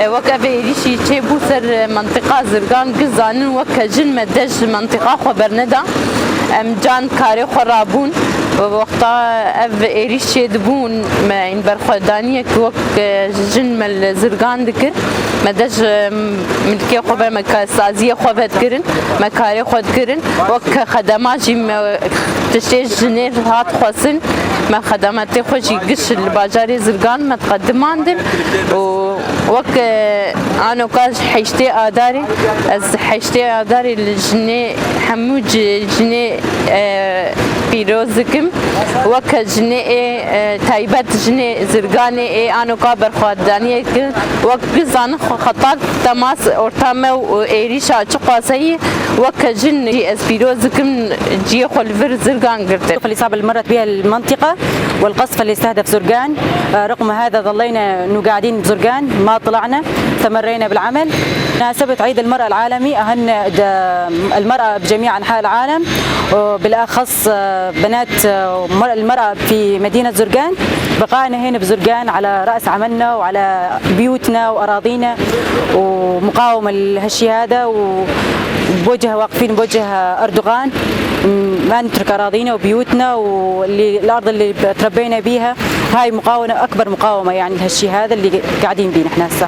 وك بيريشي تشيبو سر منطقة زرقان قزانن وك جن مدج منطقة خبرندا ام جان كاري خرابون وقتا اف ايريش دبون ما ان برخدانيه وك جن مل زرقان ذكر مدج ملكي خبر مكا سازيه خبر كرن مكاري خد كرن وك خدمات تشتيج جنير هات خاصن ما خدمات خوشي قش الباجاري زرقان ما تقدمان وك انا كاش حيشتي اداري از حيشتي اداري الجني حموج جني بيروزكم وك جني تايبت جني زرقاني انا كابر خدانيه وك زان خطات تماس اورتامه وايريشا تشقاسي وك جن اس بيروزكم جي خلفر زرقان قرت الاصابه اللي مرت بها المنطقه والقصف اللي استهدف زرقان. رغم هذا ظلينا انه قاعدين بزرقان ما طلعنا استمرينا بالعمل. مناسبة عيد المرأة العالمي أهنئ المرأة بجميع أنحاء العالم وبالأخص بنات المرأة في مدينة زرقان. بقائنا هنا بزرقان على رأس عملنا وعلى بيوتنا وأراضينا ومقاومة لهالشيء هذا وبوجه واقفين بوجه أردوغان. ما نترك أراضينا وبيوتنا والأرض اللي تربينا بيها. هاي مقاومة أكبر مقاومة يعني لهالشيء هذا اللي قاعدين بيه احنا هسه.